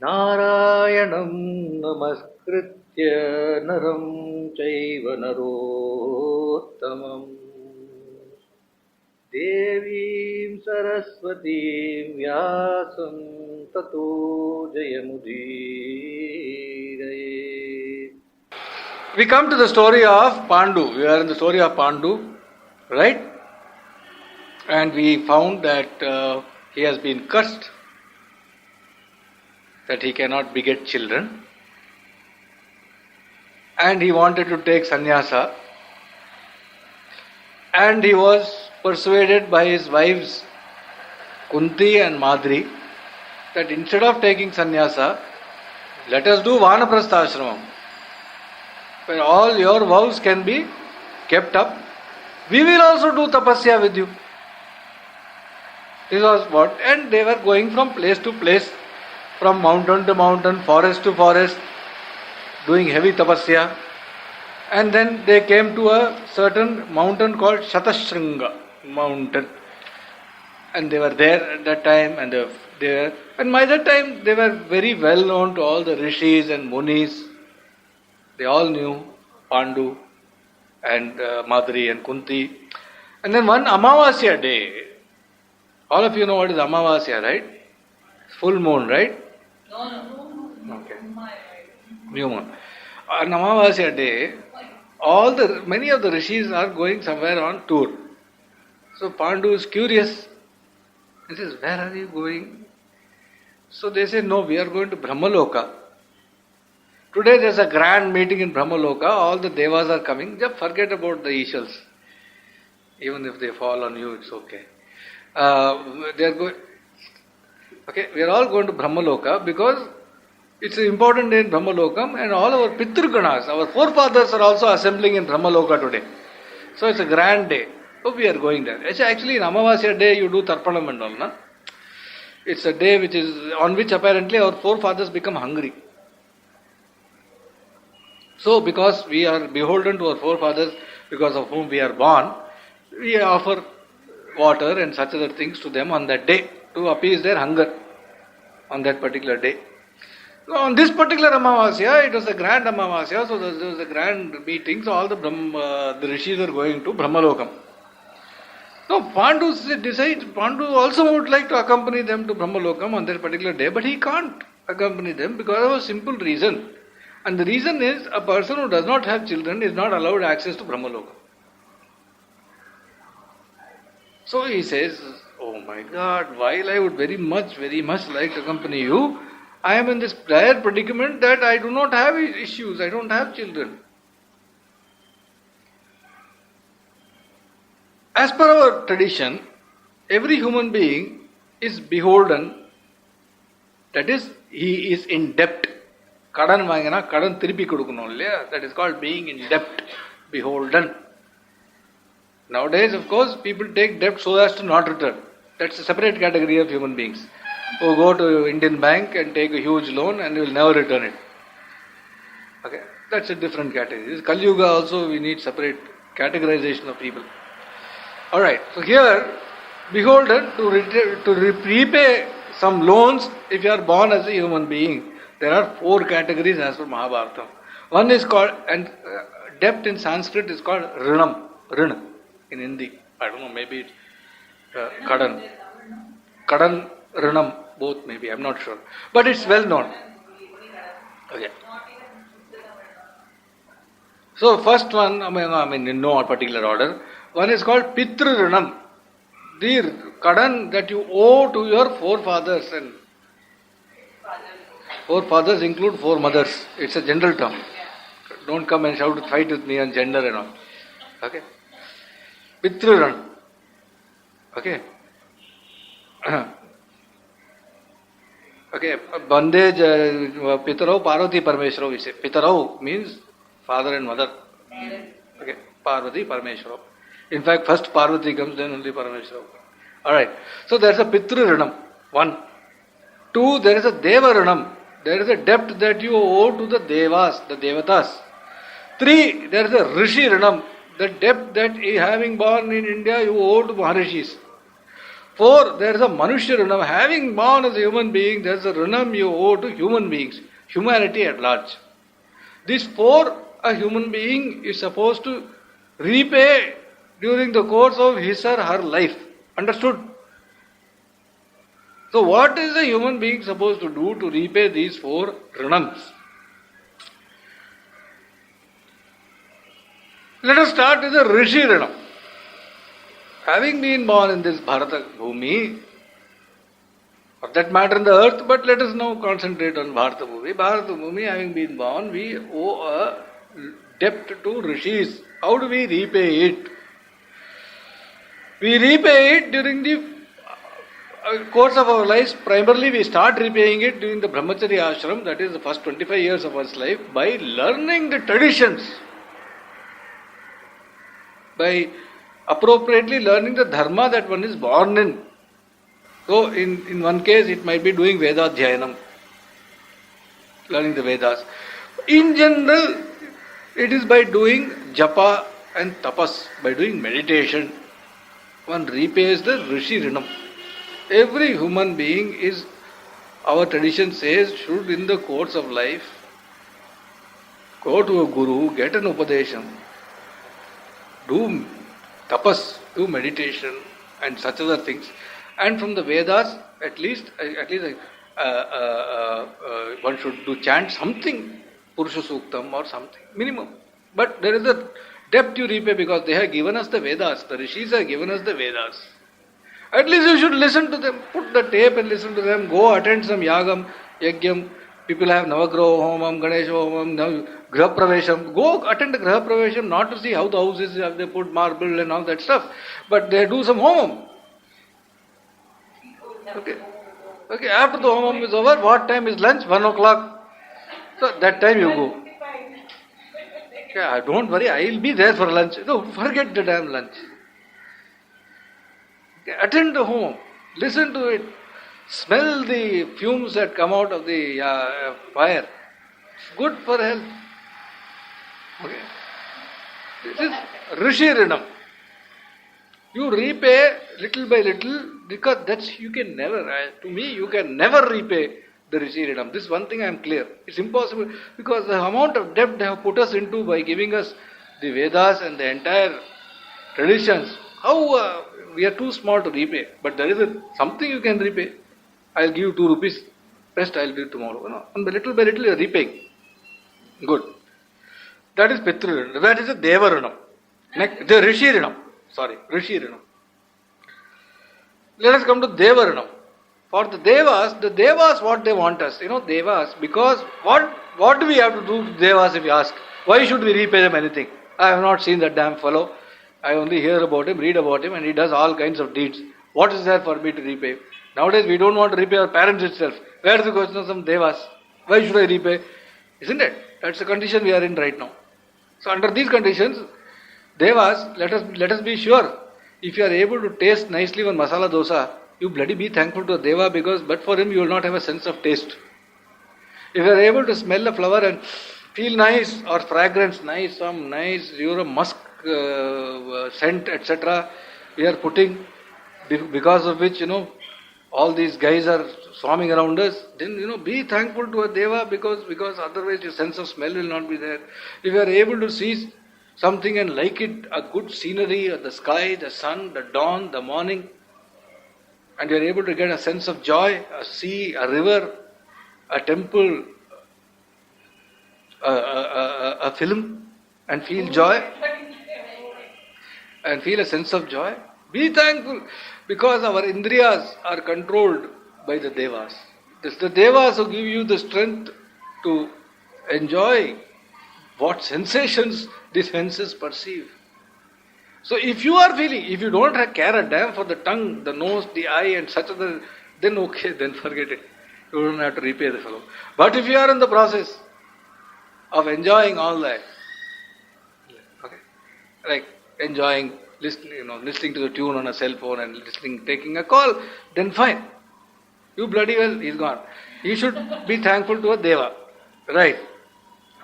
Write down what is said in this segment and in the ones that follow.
नारायणं नमस्कृत्य नरं चैव नरोत्तमम् देवीं सरस्वतीं व्यासं ततो जयमुदीरये. We come to the story of Pandu. We are in the story of Pandu, right? And we found that he has been cursed, that he cannot beget children, and he wanted to take sannyasa, and he was persuaded by his wives Kunti and Madri that instead of taking sannyasa, let us do Vanaprastha ashramam, where all your vows can be kept up. We will also do tapasya with you. This was what, and they were going from place to place, from mountain to mountain, forest to forest, doing heavy tapasya. And then they came to a certain mountain called Shatashringa mountain. And they were there at that time, and and by that time they were very well known to all the rishis and munis. They all knew Pandu and Madri and Kunti. And then one Amavasya day, all of you know what is Amavasya, right? Full moon, right? No. Okay. New moon. On Amavasya day, many of the rishis are going somewhere on tour. So Pandu is curious. He says, where are you going? So they say, no, we are going to Brahmaloka. Today there is a grand meeting in Brahmaloka. All the devas are coming. Just forget about the Ishals. Even if they fall on you, it's okay. They are going. Okay, we are all going to Brahmaloka because it's an important day in Brahmalokam, and all our Pitraganas, our forefathers, are also assembling in Brahmaloka today. So it's a grand day. So we are going there. Actually, in Amavasya day you do Tarpanam and all, na? It's a day on which apparently our forefathers become hungry. So because we are beholden to our forefathers, because of whom we are born, we offer water and such other things to them on that day to appease their hunger on that particular day. So on this particular Amavasya, it was a grand Amavasya, so there was a grand meeting, so all the rishis are going to Brahmalokam. So Pandu decides, Pandu also would like to accompany them to Brahmalokam on that particular day, but he can't accompany them because of a simple reason. And the reason is, a person who does not have children is not allowed access to Brahmalokam. So he says, oh my God, while I would very much like to accompany you, I am in this dire predicament that I do not have issues, I don't have children. As per our tradition, every human being is beholden, that is, he is in debt. Kadan vaangana, kadan thirupi kodukonu illaya, that is called being in debt, beholden. Nowadays, of course, people take debt so as to not return. That's a separate category of human beings who go to Indian bank and take a huge loan and will never return it. Okay, that's a different category. This Kali Yuga also, we need separate categorization of people. Alright, so here, beholden to repay some loans if you are born as a human being. There are 4 categories as per Mahabharata. One is called, and debt in Sanskrit is called Rinam, Rin in Hindi. I don't know, maybe it's Kadan. Kadan, Rinam, both maybe, I'm not sure. But it's well known. Okay. So first one, I mean in no particular order. One is called Pitru Rinam, the Kadan that you owe to your forefathers, and forefathers include 4 mothers. It's a general term. Don't come and fight with me on gender and all. Okay? Pitru Rinam. Okay? Okay, Bandej Pitarau Parvati Parmeshwaro, we say. Pitarau means father and mother. Okay, Parvati Parmeshwaro. In fact, first Parvati comes, then only Parameshwara. Alright, so there is a Pitru Rinam, 1. 2, there is a Deva Rinam. There is a debt that you owe to the Devas, the Devatas. 3, there is a Rishi Rinam, the debt that having born in India you owe to Maharishis. 4, there is a Manushya Runam. Having born as a human being, there is a Runam you owe to human beings, humanity at large. These 4, a human being is supposed to repay during the course of his or her life. Understood? So what is a human being supposed to do to repay these 4 Runams? Let us start with the Rishi Runam. Having been born in this Bharata Bhumi, for that matter in the earth, but let us now concentrate on Bharata Bhumi. Bharata Bhumi, having been born, we owe a debt to Rishis. How do we repay it? We repay it during the course of our lives. Primarily, we start repaying it during the Brahmacharya ashram, that is the first 25 years of one's life, by learning the traditions, by appropriately learning the dharma that one is born in. So, in one case, it might be doing Vedadhyayanam, learning the Vedas. In general, it is by doing japa and tapas, by doing meditation, one repays the Rishi Rinam. Every human being is, our tradition says, should in the course of life go to a guru, get an upadesham, do tapas, do meditation and such other things. And from the Vedas, at least one should do chant something, Purusha Suktam or something, minimum. But there is a debt you repay because they have given us the Vedas. The Rishis have given us the Vedas. At least you should listen to them. Put the tape and listen to them. Go attend some yagam, yagyam. People have Navagraha Homam, Ganesha Homam, Graha Pravesham. Go attend the Graha Pravesham, not to see how the house is, have they put marble and all that stuff. But they do some Homam. Okay, after the Homam is over, what time is lunch? 1 o'clock. So that time you go. Okay, don't worry, I will be there for lunch. No, forget the damn lunch. Okay, attend the home, listen to it, smell the fumes that come out of the fire. It's good for health. Okay. This is Rishi Rinam. You repay little by little because that's you can never, to me, you can never repay the Rishi Rinam. This one thing I am clear. It's impossible because the amount of debt they have put us into by giving us the Vedas and the entire traditions, how we are too small to repay. But there is something you can repay. I will give you 2 rupees. Rest I will do tomorrow. No? And little by little you are repaying. Good. That is Pitru Rinam. That is a Deva Rinam. Next, the Rishi Rinam. Rishi Rinam. Let us come to Deva Rinam. For the Devas what they want us. Devas, because what do we have to do to Devas if you ask? Why should we repay them anything? I have not seen that damn fellow. I only hear about him, read about him, and he does all kinds of deeds. What is there for me to repay? Nowadays we don't want to repay our parents itself. Where is the question of some Devas? Why should I repay? Isn't it? That's the condition we are in right now. So under these conditions, Devas, let us be sure, if you are able to taste nicely one masala dosa, you bloody be thankful to a Deva because but for him you will not have a sense of taste. If you are able to smell a flower and feel nice or fragrance nice, some nice musk scent, etc. we are putting, because of which all these guys are swarming around us, then be thankful to a Deva because otherwise your sense of smell will not be there. If you are able to see something and like it, a good scenery, the sky, the sun, the dawn, the morning, and you are able to get a sense of joy, a sea, a river, a temple, a film, and feel joy, and feel a sense of joy, be thankful, because our indriyas are controlled by the Devas. It's the Devas who give you the strength to enjoy what sensations the senses perceive. So if you are feeling, if you don't care a damn for the tongue, the nose, the eye and such other, then okay, then forget it. You don't have to repay the fellow. But if you are in the process of enjoying all that, okay, like enjoying, listening to the tune on a cell phone and taking a call, then fine. You bloody well, he's gone. You should be thankful to a Deva. Right.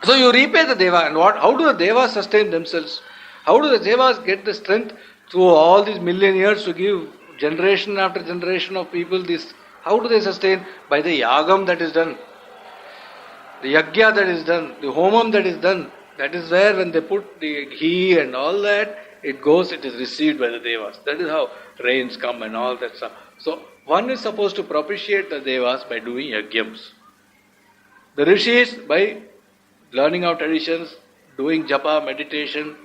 So you repay the Deva, and how do the Devas sustain themselves? How do the Devas get the strength through all these million years to give generation after generation of people, this, how do they sustain? By the yagam that is done, the yagya that is done, the homam that is done. That is where when they put the ghee and all that, it goes, it is received by the devas. That is how rains come and all that stuff. So one is supposed to propitiate the devas by doing yagyams. The rishis by learning our traditions, doing japa, meditation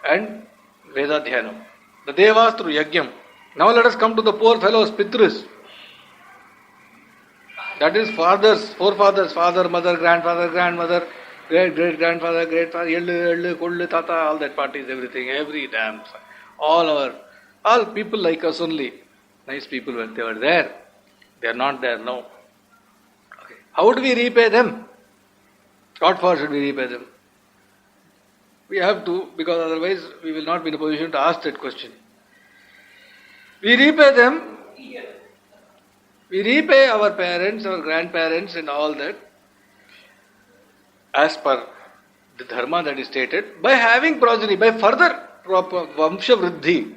and Veda Dhyanam. The devas through yagyam. Now let us come to the poor fellows, Pitris. That is fathers, forefathers, father, mother, grandfather, grandmother, great-great-grandfather, great-father, Yellu, Kodlu, Tata, all that parties, everything, every damn, all people like us only. Nice people when they were there. They are not there now. Okay. How do we repay them? What for should we repay them? We have to, because otherwise we will not be in a position to ask that question. We repay them. We repay our parents, our grandparents and all that as per the dharma that is stated, by having progeny, by further vamsha vriddhi,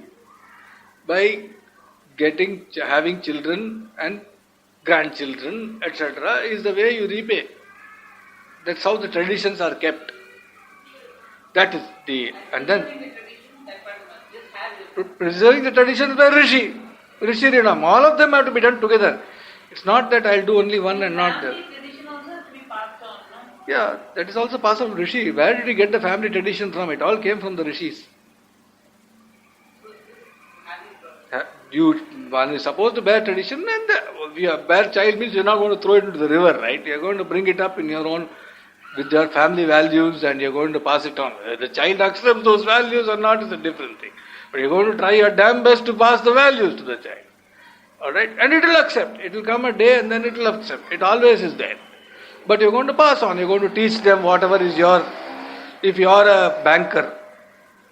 by having children and grandchildren, etc., is the way you repay. That's how the traditions are kept. That is the, and then preserving the traditions by Rishi Rinam, all of them have to be done together. It's not that I'll do only one and not the. Yeah, that is also passed on Rishi. Where did he get the family tradition from? It all came from the Rishis. One is supposed to bear tradition, and bear child means you're not going to throw it into the river, right? You're going to bring it up in your own, with your family values, and you're going to pass it on. The child accepts those values or not is a different thing. But you're going to try your damn best to pass the values to the child. Alright? And it will accept. It will come a day and then it will accept. It always is there. But you're going to pass on. You're going to teach them whatever is your... If you are a banker,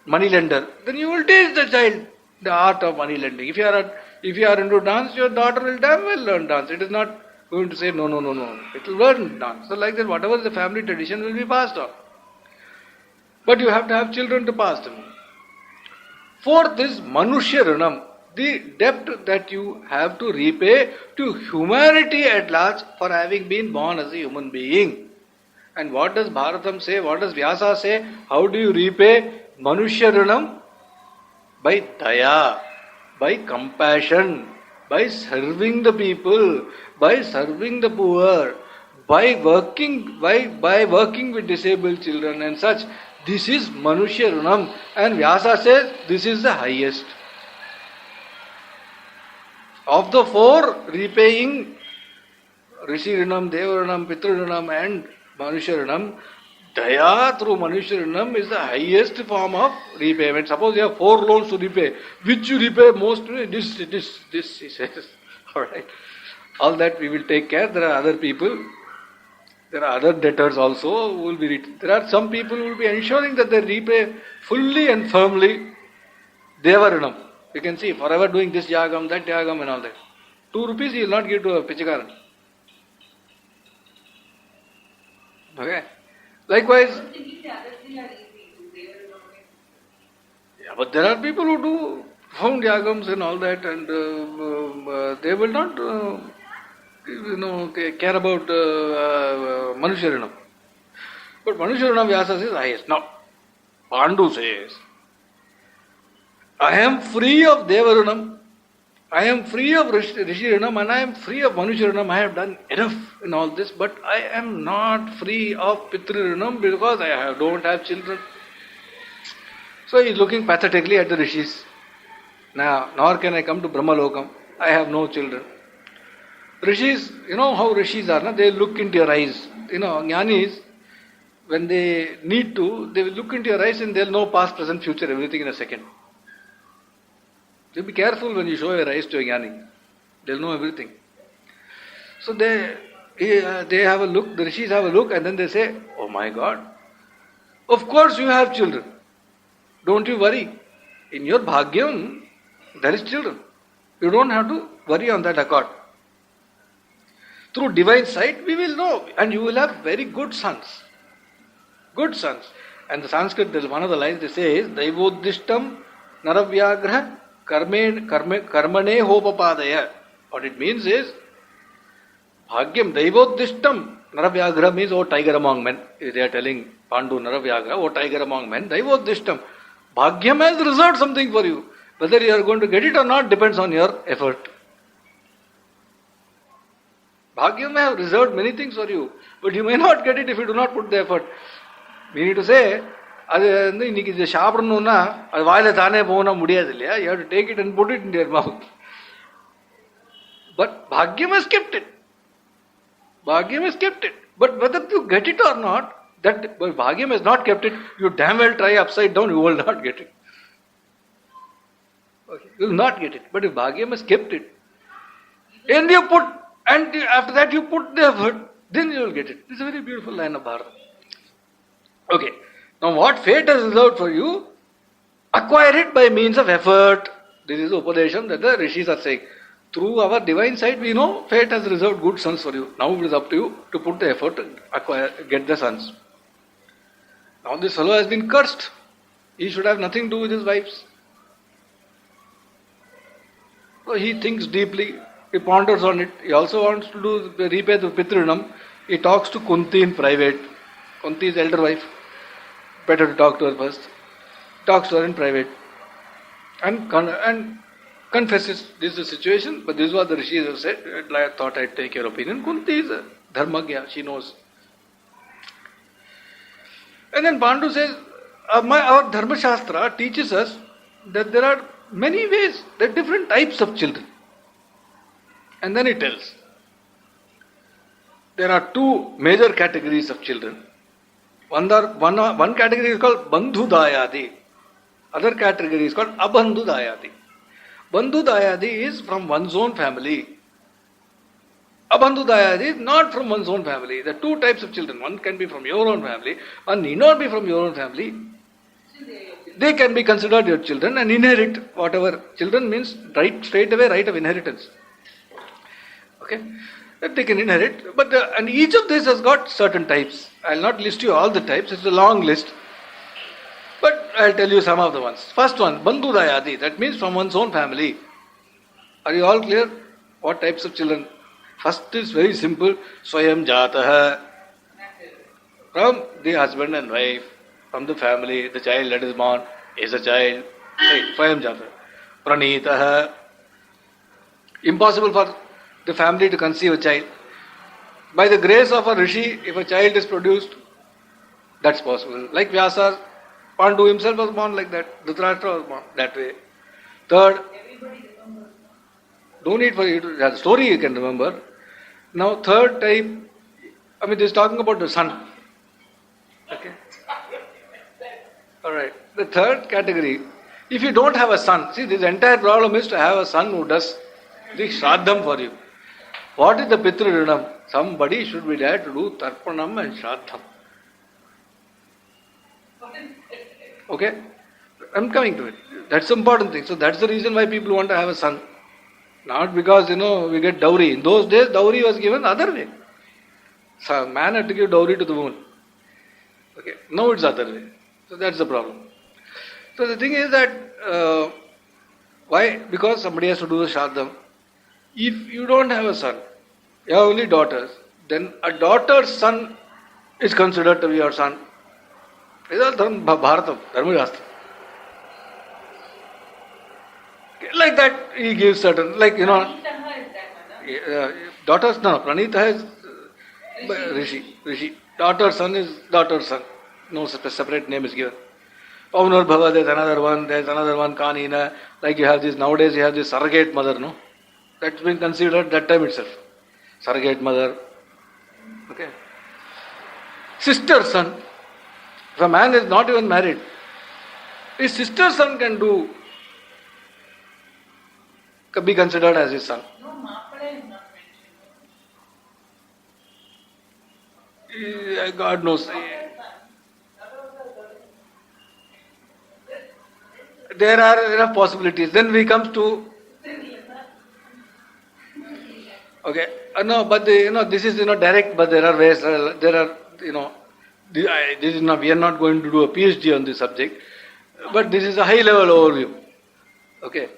money lender, then you will teach the child the art of money lending. If you are into dance, your daughter will damn well learn dance. It is not going to say no. It will learn dance. So like that, whatever is the family tradition will be passed on. But you have to have children to pass them. Fourth is Manushya Rinam, the debt that you have to repay to humanity at large for having been born as a human being. And what does Bharatam say? What does Vyasa say? How do you repay Manushya Rinam? By daya, by compassion, by serving the people, by serving the poor, by working with disabled children and such. This is Manushya Rinam, and Vyasa says this is the highest. Of the four, repaying Rishi Rinam, Deva Rinam, Pitru Rinam and Manushya Rinam, Daya through Manushya Rinam is the highest form of repayment. Suppose you have 4 loans to repay, which you repay most? This, he says. Alright. All that we will take care. There are other people. There are other debtors also who will be. There are some people who will be ensuring that they repay fully and firmly Deva Rinam. You can see forever doing this yagam, that yagam and all that. 2 rupees he will not give to a pichakaran. Okay. Likewise. Yeah, but there are people who do found yagams and all that, and they will not care about Manushya Rinam. But Manushya Rinam Vyasa says highest. Now, Pandu says, I am free of Deva Rinam, I am free of Rishi Rinam, and I am free of Manushya Rinam. I have done enough in all this, but I am not free of Pitru Rinam because I don't have children. So he is looking pathetically at the Rishis. Now, nor can I come to Brahmalokam. I have no children. Rishis, you know how Rishis are, they look into your eyes. Jnanis, when they need to, they will look into your eyes and they'll know past, present, future, everything in a second. So be careful when you show your eyes to a Jnani. They'll know everything. So they have a look, the Rishis have a look, and then they say, oh my God, of course you have children. Don't you worry. In your Bhagyam, there is children. You don't have to worry on that account. Through divine sight, we will know, and you will have very good sons. Good sons. And the Sanskrit, there is one of the lines that says, Daivodishtam Naravyagraha Karmane hopapadaya. What it means is, Bhagyam Daivodishtam. Naravyagra means, oh tiger among men. They are telling Pandu Naravyagra, oh tiger among men. Daivodishtam. Bhagyam has reserved something for you. Whether you are going to get it or not depends on your effort. Bhagyam may have reserved many things for you, but you may not get it if you do not put the effort. Meaning to say, அது வந்து இன்னைக்கு இதை சாப்பிடணும்னா அது வாயில தானே போனா முடியாது இல்லையா? You have to take it and put it in your mouth. But Bhagyam has kept it. Bhagyam has kept it. But whether you get it or not, that Bhagyam has not kept it, you damn well try upside down, you will not get it. Okay. You will not get it. But if Bhagyam has kept it, and you put, and after that you put the effort, then you will get it. This is a very beautiful line of Bharata. Okay. Now what fate has reserved for you, acquire it by means of effort. This is the Upadesham that the Rishis are saying. Through our divine sight, we know fate has reserved good sons for you. Now it is up to you to put the effort and acquire, get the sons. Now this fellow has been cursed. He should have nothing to do with his wives. So he thinks deeply. He ponders on it. He also wants to repay the Pitrinam. He talks to Kunti in private. Kunti is elder wife. Better to talk to her first. Talks to her in private. And confesses this is the situation, but this is what the Rishis have said. I thought I'd take your opinion. Kunti is a dharmagya. She knows. And then Pandu says, our Dharma Shastra teaches us that there are many ways, there are different types of children. And then it tells, there are two major categories of children. One category is called Bandhu Dayadi. Other category is called Abandhu Dayadi. Bandhu Dayadi is from one's own family. Abandhu Dayadi is not from one's own family. There are two types of children. One can be from your own family, one need not be from your own family. They can be considered your children and inherit whatever. Children means straight away right of inheritance. Okay? That they can inherit. And each of these has got certain types. I will not list you all the types. It's a long list. But I will tell you some of the ones. First one, Bandhu Dayadi. That means from one's own family. Are you all clear? What types of children? First is very simple. Swayam Jataha. From the husband and wife. From the family. The child that is born is a child. Swayam Jataha. Pranitaha. Impossible for the family to conceive a child. By the grace of a rishi, if a child is produced, that's possible. Like Vyasa, Pandu himself was born like that. Dhritarashtra was born that way. Third, don't need for you to, the story you can remember. Now third type, this is talking about the son. Okay. Alright. The third category, if you don't have a son, see this entire problem is to have a son who does the Shraddham for you. What is the Pitru Rinam? Somebody should be there to do Tarpanam and Shraddham. Okay? I'm coming to it. That's the important thing. So that's the reason why people want to have a son. Not because, we get dowry. In those days, dowry was given other way. So man had to give dowry to the woman. Okay? Now it's other way. So that's the problem. So the thing is that, why? Because somebody has to do the Shraddham. If you don't have a son, you have only daughters, then a daughter's son is considered to be your son. This is all Bharata, Dharma Shastra. Like that, he gives certain, daughters, no, Pranita is Rishi. Daughter's son is daughter's son. No separate name is given. Paunar Bhava, there's another one, Kanina. Like you have this, nowadays you have this surrogate mother, no? That's been considered that time itself. Surrogate mother. Okay. Sister's son. If a man is not even married, his sister's son can be considered as his son. No, Mappada is not mentioned. God knows. There are enough possibilities. Then we come to. Okay. No, but this is direct. But there are ways. This is not. We are not going to do a PhD on this subject. But this is a high level overview. Okay.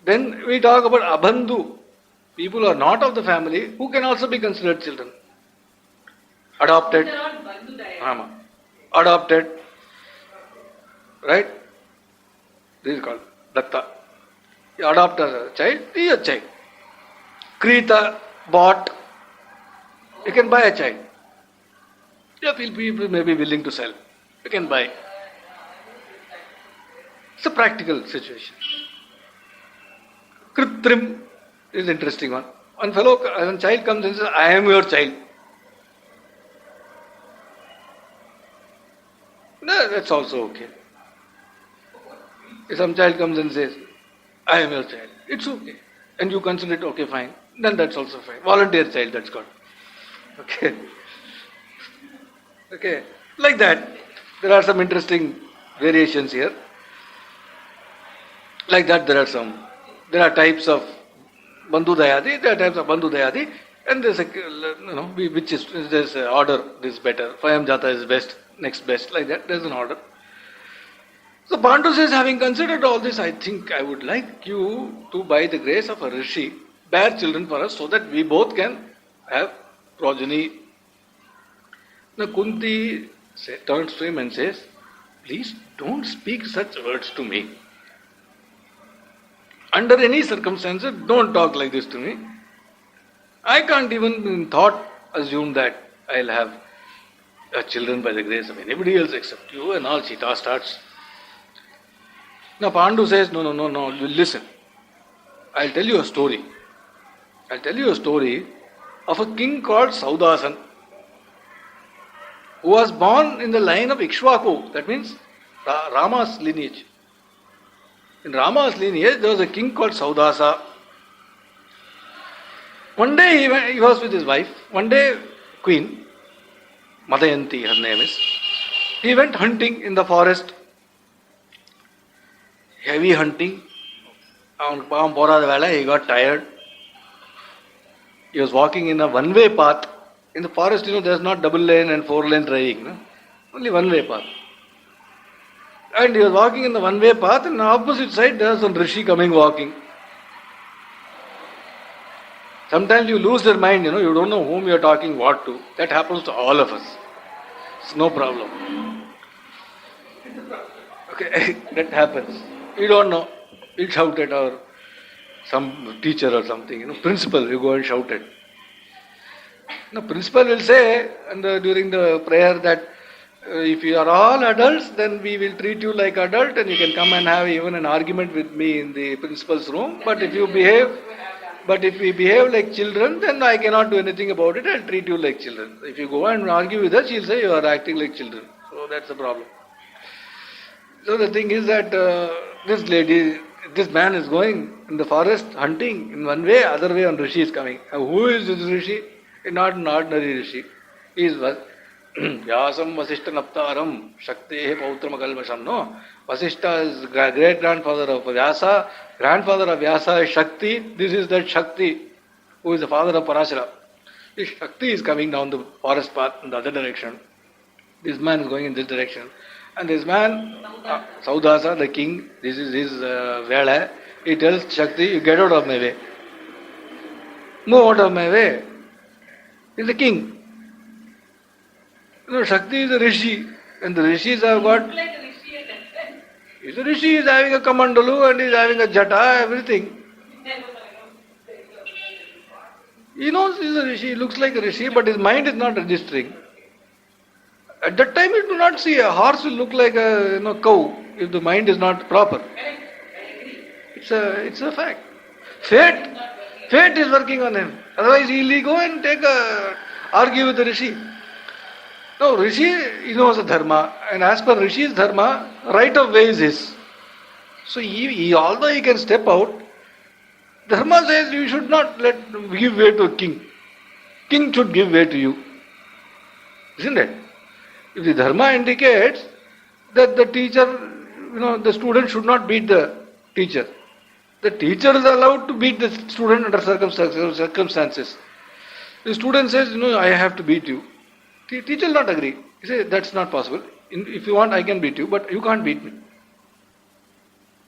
Then we talk about abandhu. People who are not of the family, who can also be considered children. Adopted. Ama. Adopted. Right? This is called datta. You adopt a child, he is a child. Krita, bought. You can buy a child. Yeah, people may be willing to sell. You can buy. It's a practical situation. Kritrim is an interesting one. One child comes and says, I am your child. No, that's also okay. If some child comes and says, I am your child, it's okay. And you consider it okay, fine. Then that's also fine. Volunteer child, that's called. Okay. Okay. Like that. There are some interesting variations here. Like that, there are types of bandhu dayadi, there are types of bandhu dayadi, and there's a, which is, there's an order, this is better, Swayam Jata is best, next best, like that, there's an order. So Pandu says, having considered all this, I think I would like you to, by the grace of a rishi, bear children for us so that we both can have progeny. Now Kunti turns to him and says, please don't speak such words to me. Under any circumstances, don't talk like this to me. I can't even in thought assume that I'll have children by the grace of anybody else except you, and all Sita starts. Now Pandu says, no, listen. I'll tell you a story. I'll tell you a story of a king called Saudasan, who was born in the line of Ikshvaku, that means Rama's lineage. In Rama's lineage, there was a king called Saudasa. One day he was with his wife. One day, Queen, Madayanti, her name is, he went hunting in the forest. Heavy hunting. He got tired. He was walking in a one-way path. In the forest, there's not double lane and four lane driving. No? Only one-way path. And he was walking in the one-way path, and on the opposite side there was some rishi coming walking. Sometimes you lose your mind, you don't know whom you are talking what to. That happens to all of us. It's no problem. Okay, that happens. You don't know. You shout at our some teacher or something, principal, you go and shout at. Now, principal will say during the prayer that if you are all adults, then we will treat you like adult and you can come and have even an argument with me in the principal's room. But if we behave like children, then I cannot do anything about it. I'll treat you like children. If you go and argue with us, she'll say you are acting like children. So that's the problem. So the thing is that this man is going in the forest hunting in one way, other way on Rishi is coming. Who is this Rishi? Not an ordinary Rishi. He is Vyasam Vasishta Naptaram Shaktehe Pautram Kalvasham. No. Vasishta is great grandfather of Vyasa. Grandfather of Vyasa is Shakti. This is that Shakti who is the father of Parashara. This Shakti is coming down the forest path in the other direction. This man is going in this direction. And this man, Saudasa, the king, this is his Vela, he tells Shakti, you get out of my way. Move out of my way. He's the king. Shakti is a rishi, and the rishis have got. He's a rishi, he's having a kamandalu and he's having a jata, everything. He knows he's a rishi, he looks like a rishi, but his mind is not registering. At that time, you do not see a horse will look like a cow if the mind is not proper. It's a fact. Fate is working on him. Otherwise, he'll go and argue with the rishi. No, rishi he knows the dharma, and as per rishi's dharma, right of way is his. So he although he can step out, dharma says you should not give way to a king. King should give way to you. Isn't it? If the dharma indicates that the teacher, the student should not beat the teacher. The teacher is allowed to beat the student under circumstances. The student says, I have to beat you. The teacher will not agree. He says, that's not possible. If you want, I can beat you, but you can't beat me.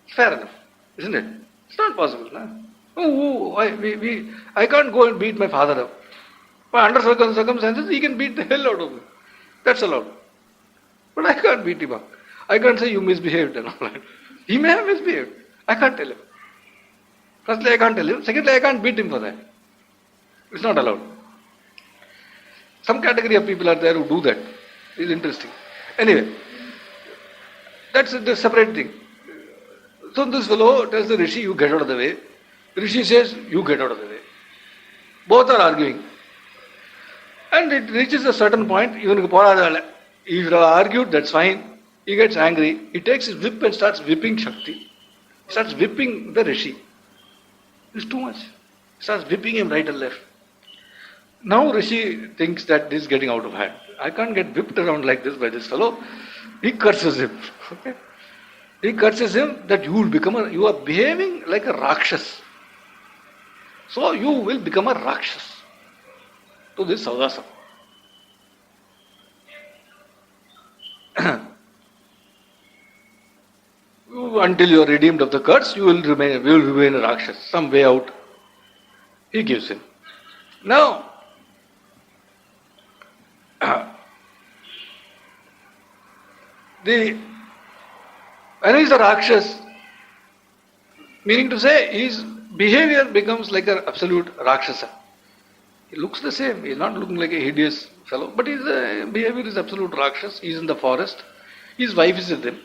Fair enough, isn't it? It's not possible. No? I can't go and beat my father up. But under certain circumstances, he can beat the hell out of me. That's allowed. But I can't beat him up. I can't say you misbehaved and all that. He may have misbehaved. I can't tell him. Firstly, I can't tell him. Secondly, I can't beat him for that. It's not allowed. Some category of people are there who do that. It's interesting. Anyway, that's the separate thing. So this fellow tells the Rishi, you get out of the way. Rishi says, you get out of the way. Both are arguing. And it reaches a certain point, even if you argued, that's fine. He gets angry. He takes his whip and starts whipping Shakti. He starts whipping the Rishi. It's too much. He starts whipping him right and left. Now Rishi thinks that this is getting out of hand. I can't get whipped around like this by this fellow. He curses him. Okay? He curses him that you are behaving like a Rakshas. So you will become a Rakshas. To this Saudasa. Until you are redeemed of the curse, you will remain a Rakshas. Some way out he gives him. Now, when he is a Rakshas, meaning to say his behavior becomes like an absolute Rakshasa. He looks the same. He is not looking like a hideous fellow, but his behavior is absolute Rakshas. He is in the forest. His wife is with him.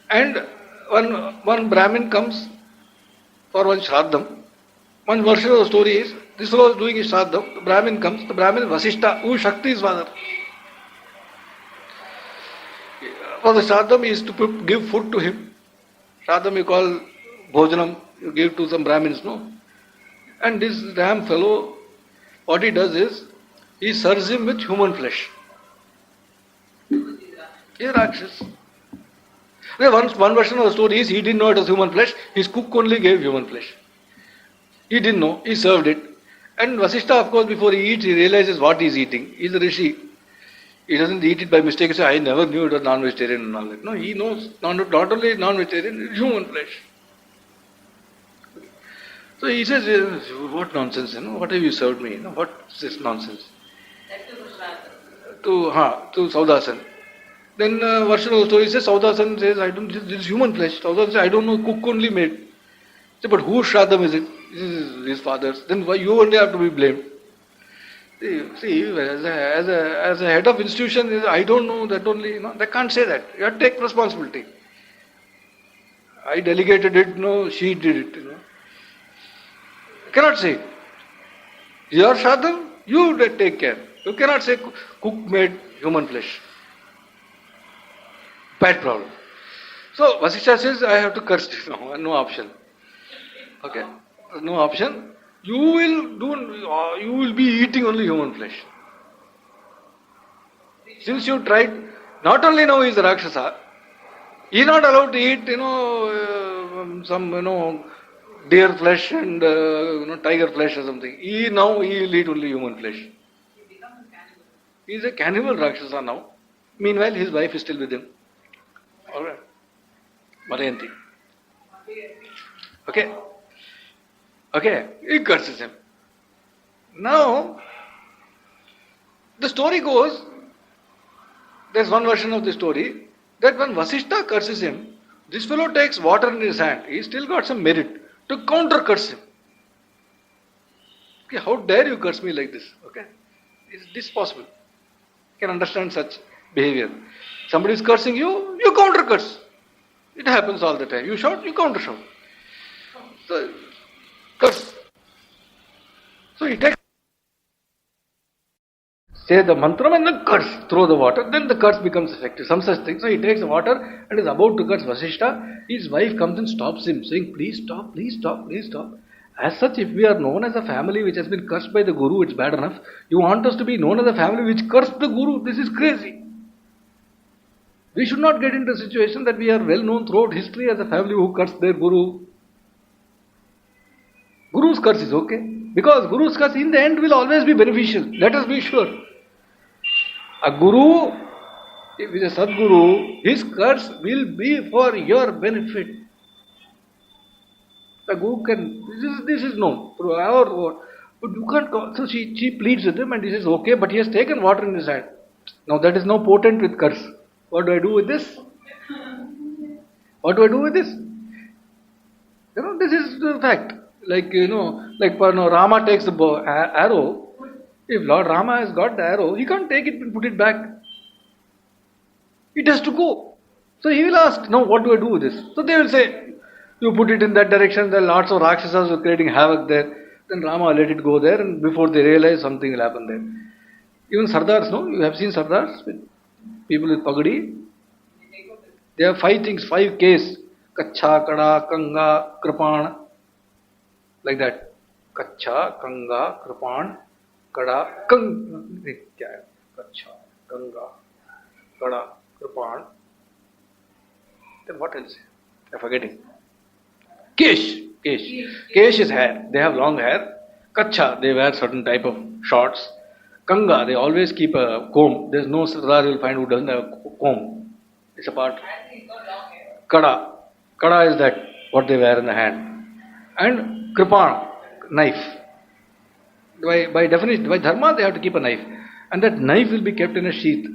And one Brahmin comes for one Shraddham. One version of the story is, this fellow is doing his Shraddham. The Brahmin comes. The Brahmin is Vasishta, who is Shakti's father. For the Shraddham, he is to give food to him. Shraddham you call Bhojanam, you give to some Brahmins, no? And this damn fellow, what he does is, he serves him with human flesh. He is Rakshas. One version of the story is, he didn't know it was human flesh, his cook only gave human flesh. He didn't know, he served it. And Vasishta, of course, before he eats, he realizes what he is eating. He is a rishi. He doesn't eat it by mistake. He says, I never knew it was non-vegetarian and all that. No, he knows not only non-vegetarian, it's human flesh. So he says, what nonsense, what have you served me? What's this nonsense? To Saudasan. Then version of the story says, Saudasan says, this is human flesh. Saudasan says, I don't know, cook only made. Say, but whose Shraddham is it? This is his father's. Then why you only have to be blamed? See, as a head of institution, I don't know that only, they can't say that. You have to take responsibility. I delegated it, no, she did it, You cannot say. Your Shraddham, you take care. You cannot say cook made human flesh. Bad problem. So Vasishtha says, I have to curse this now, no option. Okay, no option. You will be eating only human flesh. Since you tried, not only now he is a Rakshasa, he is not allowed to eat, some, deer flesh and, tiger flesh or something. He will eat only human flesh. He is a cannibal Rakshasa now. Meanwhile, his wife is still with him. Alright. Marianti. Okay, he curses him. Now, the story goes, there's one version of the story, that when Vasishta curses him, this fellow takes water in his hand. He's still got some merit to counter curse him. Okay, how dare you curse me like this? Okay, is this possible? You can understand such behavior. Somebody is cursing you, you counter curse. It happens all the time. You shout, you counter shout. So, curse. So he takes, say the mantra and then curse, throw the water, then the curse becomes effective. Some such thing. So he takes the water and is about to curse Vasishta. His wife comes and stops him, saying, please stop, please stop, please stop. As such, if we are known as a family which has been cursed by the Guru, it's bad enough. You want us to be known as a family which cursed the Guru. This is crazy. We should not get into a situation that we are well known throughout history as a family who cursed their Guru. Guru's curse is okay. Because Guru's curse in the end will always be beneficial. Let us be sure. A Guru If he is a Sadguru, his curse will be for your benefit. The Guru can, this is known through our word. But you can't, so she pleads with him and he says, okay, but he has taken water in his hand. Now that is now potent with curse. What do I do with this? What do I do with this? This is the fact. Like, Rama takes the arrow. If Lord Rama has got the arrow, he can't take it and put it back. It has to go. So he will ask, now what do I do with this? So they will say, you put it in that direction, there are lots of Rakshasas who are creating havoc there. Then Rama let it go there, and before they realize, something will happen there. Even Sardars, no? You have seen Sardars? People with pagadi? There are 5 things, 5 Ks. Kacha, Kada, Kanga, Kripan. Like that. Kacha, Kanga, Kripan, Kada, Kang. Kacha, Kanga, Kada, Kripan. Then what else? I'm forgetting. Kesh. Kesh is hair. They have long hair. Kacha, they wear certain type of shorts. Kanga, they always keep a comb. There's no Sardar you'll find who doesn't have a comb. It's a part. Kada is that, what they wear in the hand. And Kripan, knife. By definition, by dharma, they have to keep a knife. And that knife will be kept in a sheath.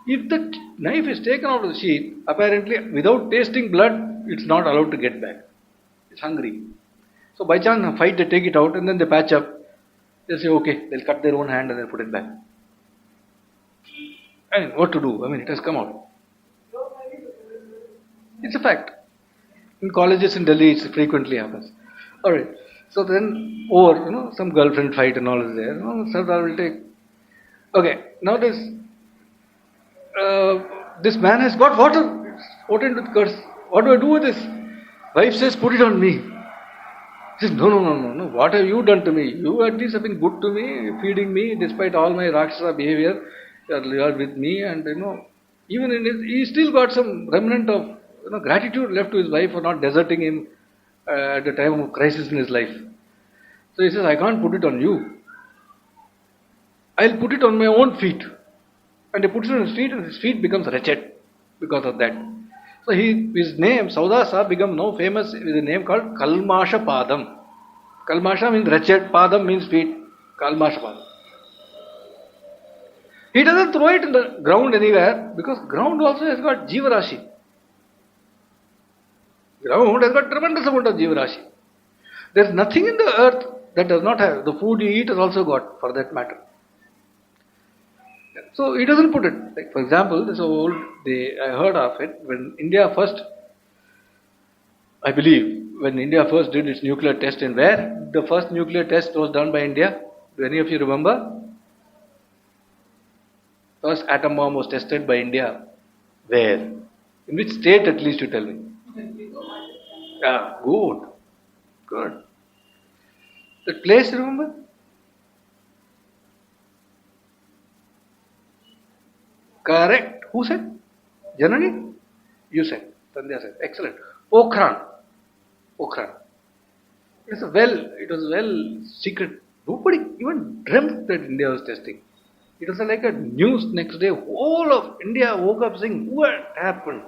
If the knife is taken out of the sheath, apparently, without tasting blood, it's not allowed to get back. It's hungry. So by chance, a fight, they take it out and then they patch up. They say, okay, they'll cut their own hand and they'll put it back. I mean, what to do? I mean, it has come out. It's a fact. In colleges in Delhi, it frequently happens. Alright. So then, some girlfriend fight and all is there. Sardar will take. Okay, now this man has got water. It's potent with curse. What do I do with this? Wife says, put it on me. He says, no. What have you done to me? You at least have been good to me, feeding me, despite all my Rakshasa behavior. You are with me, and even in he still got some remnant of gratitude left to his wife for not deserting him at the time of crisis in his life. So he says, I can't put it on you. I'll put it on my own feet. And he puts it on his feet, and his feet becomes wretched because of that. So his name, Saudasa, became now famous with a name called Kalmasha Padam. Kalmasha means wretched, Padam means feet. Kalmasha Padam. He doesn't throw it in the ground anywhere because ground also has got Jiva Rashi. Ground has got tremendous amount of Jiva Rashi. There's nothing in the earth that does not have. The food you eat has also got, for that matter. So he doesn't put it. Like for example, this old, I heard of it when India first, I believe, when India first did its nuclear test, and where the first nuclear test was done by India. Do any of you remember? First atom bomb was tested by India. Where? In which state at least you tell me? Good. The place, remember? Correct. Who said? Janani? You said. Sandhya said. Excellent. Pokhran. It was well secret. Nobody even dreamt that India was testing. It was like a news next day. Whole of India woke up saying, what happened?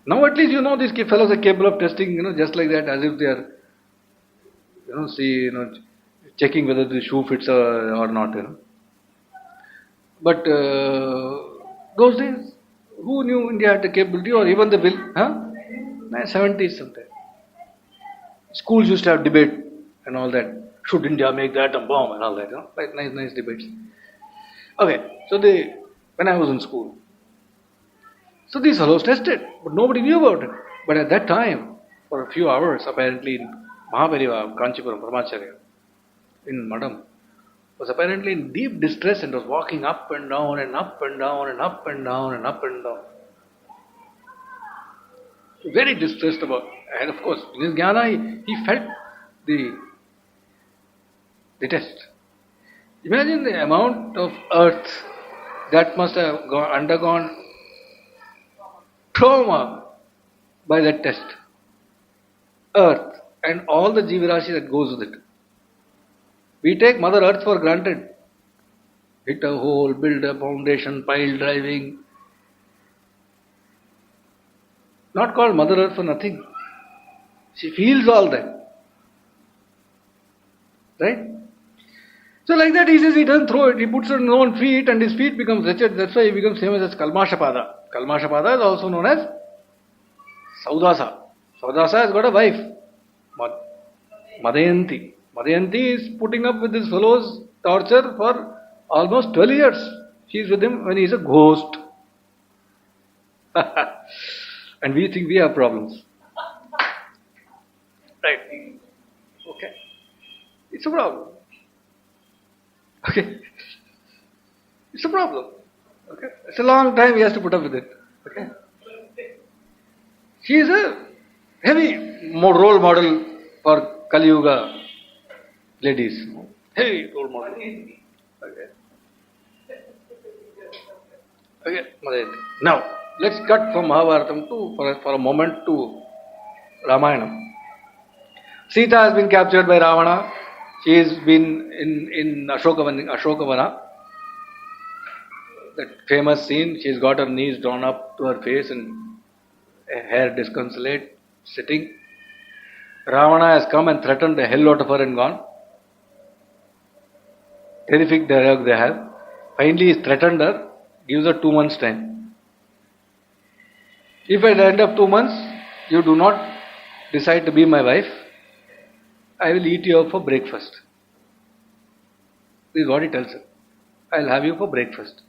Now at least these fellows are capable of testing, just like that, as if they are, checking whether the shoe fits or not, But those days, who knew India had the capability or even the will? 70s sometime. Schools used to have debate and all that. Should India make the atom bomb and all that, Like nice debates. Okay, so when I was in school, so these fellows tested, but nobody knew about it. But at that time, for a few hours, apparently in Mahapariva, Kanchipuram, Brahmacharya, in Madam, was apparently in deep distress and was walking up and down and up and down and up and down and up and down. Very distressed about, and of course, in his jnana, he felt the test. Imagine the amount of earth that must have undergone trauma by that test. Earth and all the Jivarashi that goes with it. We take Mother Earth for granted. Hit a hole, build a foundation, pile driving, not called Mother Earth for nothing. She feels all that. Right? So like that he says he doesn't throw it, he puts it on his own feet and his feet becomes wretched. That's why he becomes famous as Kalmashapada. Kalmashapada is also known as Saudasa. Saudasa has got a wife, Madayanti. Madayanti is putting up with this fellow's torture for almost 12 years. She is with him when he is a ghost. And we think we have problems. Right. Okay. It's a problem. Okay. It's a problem. Okay. It's a long time he has to put up with it. Okay. She is a heavy role model for Kali Yuga ladies. Heavy role model. Okay. Okay. Now, let's cut from Mahabharatam for a moment to Ramayana. Sita has been captured by Ravana. She has been in Ashokavana. That famous scene, she's got her knees drawn up to her face and hair disconsolate, sitting. Ravana has come and threatened the hell out of her and gone. Terrific dialogue they have. Finally, he's threatened her, gives her 2 months' time. If at the end of 2 months you do not decide to be my wife, I will eat you up for breakfast. This is what he tells her. I will have you for breakfast.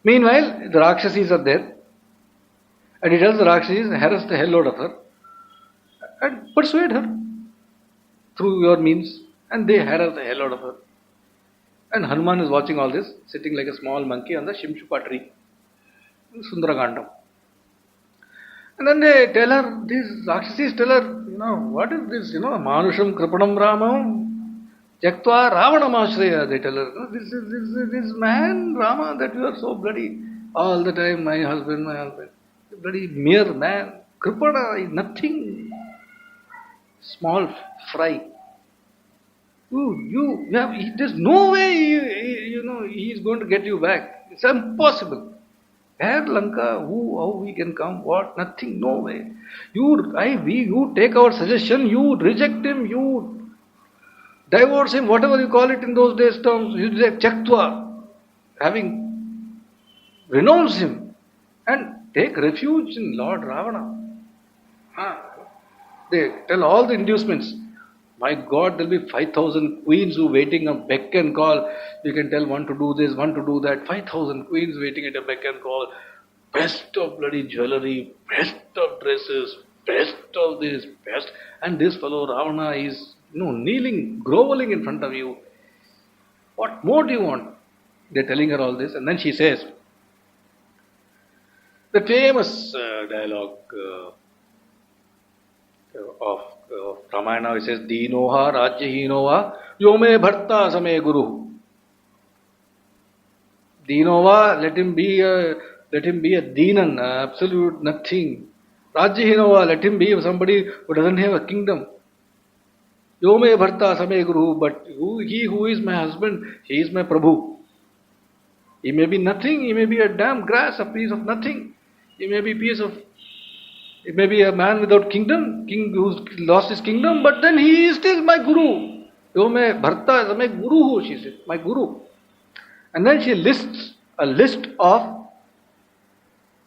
Meanwhile, the Rakshasis are there. And he tells the Rakshasis, harass the hell out of her and persuade her through your means. And they harass the hell out of her. And Hanuman is watching all this, sitting like a small monkey on the Shimshupa tree. Sundaragandam. And then they tell her, these Rakshasis tell her, what is this, Manusham Kripanam Ramam Jaktva Ravanam Ashraya. They tell her, this man, Rama, that you are so bloody all the time, my husband. Bloody mere man. Kripana is nothing. Small fry. There's no way he is going to get you back. It's impossible. Where Lanka, how we can come, what, nothing, no way. You take our suggestion, you reject him, you divorce him, whatever you call it in those days terms, you say Chaktva, having renounced him and take refuge in Lord Ravana. They tell all the inducements. My God, there will be 5,000 queens who waiting a beck and call. You can tell one to do this, one to do that. 5,000 queens waiting at a beck and call. Best of bloody jewelry, best of dresses, best of this, best. And this fellow Ravana is kneeling, groveling in front of you. What more do you want? They're telling her all this. And then she says, the famous dialogue of Ramayana, it says, Dinoha Rajyahinoha Yome Bharta Same Guru. Dinoha, let him be a Dinan, absolute nothing. Rajyahinoha, let him be somebody who doesn't have a kingdom. Yome Bharta Same Guru, but he who is my husband, he is my Prabhu. He may be nothing, he may be a damn grass, a piece of nothing. He may be it may be a man without kingdom, king who's lost his kingdom, but then he is still my guru. Yome Bharta Same Guru, she said, my guru. And then she lists a list of